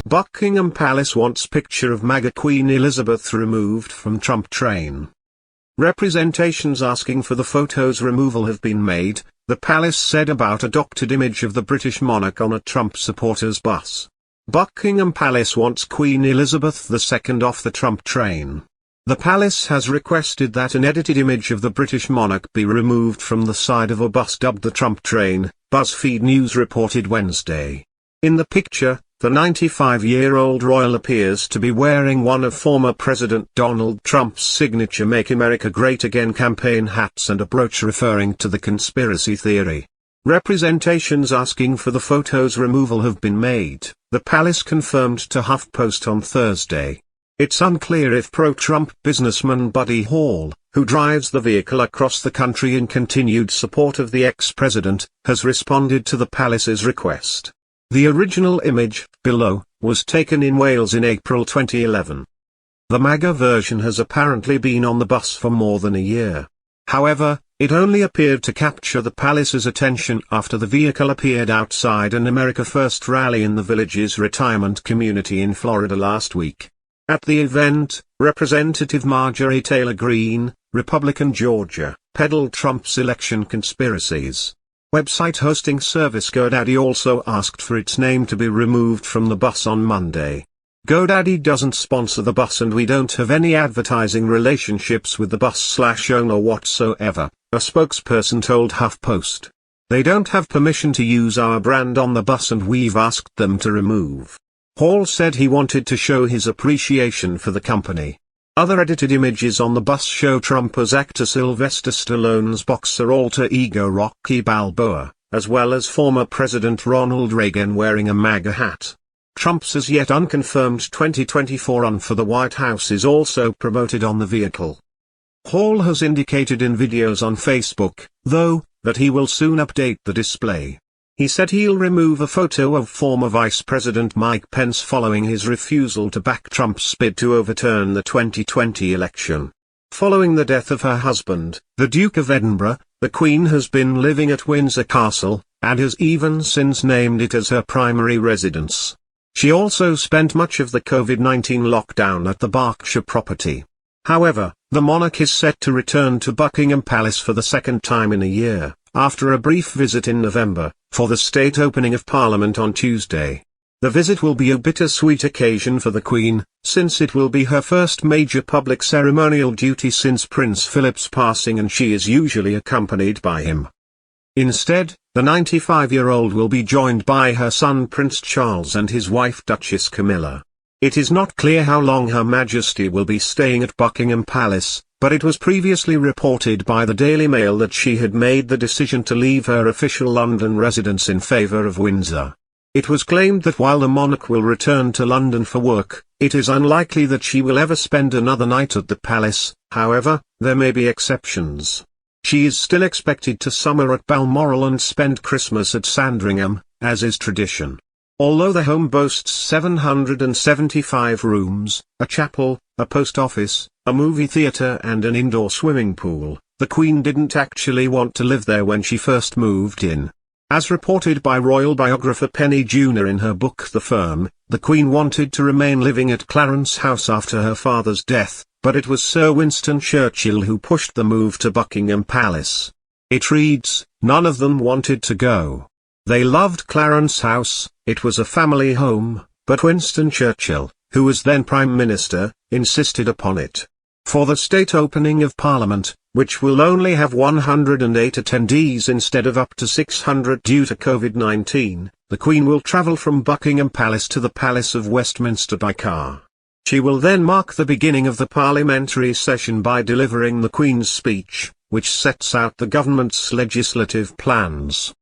Buckingham Palace wants picture of MAGA Queen Elizabeth removed from Trump train. Representations asking for the photo's removal have been made, the palace said about a doctored image of the British monarch on a Trump supporters' bus. Buckingham Palace wants Queen Elizabeth II off the Trump train. The palace has requested that an edited image of the British monarch be removed from the side of a bus dubbed the Trump train, BuzzFeed News reported Wednesday. In the picture, the 95-year-old royal appears to be wearing one of former President Donald Trump's signature Make America Great Again campaign hats and a brooch referring to the conspiracy theory. Representations asking for the photo's removal have been made, the palace confirmed to HuffPost on Thursday. It's unclear if pro-Trump businessman Buddy Hall, who drives the vehicle across the country in continued support of the ex-president, has responded to the palace's request. The original image, below, was taken in Wales in April 2011. The MAGA version has apparently been on the bus for more than a year. However, it only appeared to capture the palace's attention after the vehicle appeared outside an America First rally in the Villages retirement community in Florida last week. At the event, Representative Marjorie Taylor Greene, Republican Georgia, peddled Trump's election conspiracies. Website hosting service GoDaddy also asked for its name to be removed from the bus on Monday. GoDaddy doesn't sponsor the bus and we don't have any advertising relationships with the bus/owner whatsoever, a spokesperson told HuffPost. They don't have permission to use our brand on the bus and we've asked them to remove. Hall said he wanted to show his appreciation for the company. Other edited images on the bus show Trump as actor Sylvester Stallone's boxer alter ego Rocky Balboa, as well as former President Ronald Reagan wearing a MAGA hat. Trump's as yet unconfirmed 2024 run for the White House is also promoted on the vehicle. Hall has indicated in videos on Facebook, though, that he will soon update the display. He said he'll remove a photo of former Vice President Mike Pence following his refusal to back Trump's bid to overturn the 2020 election. Following the death of her husband, the Duke of Edinburgh, the Queen has been living at Windsor Castle, and has even since named it as her primary residence. She also spent much of the COVID-19 lockdown at the Berkshire property. However, the monarch is set to return to Buckingham Palace for the second time in a year, after a brief visit in November, for the state opening of Parliament on Tuesday. The visit will be a bittersweet occasion for the Queen, since it will be her first major public ceremonial duty since Prince Philip's passing and she is usually accompanied by him. Instead, the 95-year-old will be joined by her son Prince Charles and his wife Duchess Camilla. It is not clear how long Her Majesty will be staying at Buckingham Palace, but it was previously reported by the Daily Mail that she had made the decision to leave her official London residence in favour of Windsor. It was claimed that while the monarch will return to London for work, it is unlikely that she will ever spend another night at the palace. However, there may be exceptions. She is still expected to summer at Balmoral and spend Christmas at Sandringham, as is tradition. Although the home boasts 775 rooms, a chapel, a post office, a movie theatre and an indoor swimming pool, the Queen didn't actually want to live there when she first moved in. As reported by royal biographer Penny Junor in her book The Firm, the Queen wanted to remain living at Clarence House after her father's death, but it was Sir Winston Churchill who pushed the move to Buckingham Palace. It reads, "None of them wanted to go. They loved Clarence House, it was a family home, but Winston Churchill, who was then Prime Minister, insisted upon it." For the state opening of Parliament, which will only have 108 attendees instead of up to 600 due to COVID-19, the Queen will travel from Buckingham Palace to the Palace of Westminster by car. She will then mark the beginning of the parliamentary session by delivering the Queen's speech, which sets out the government's legislative plans.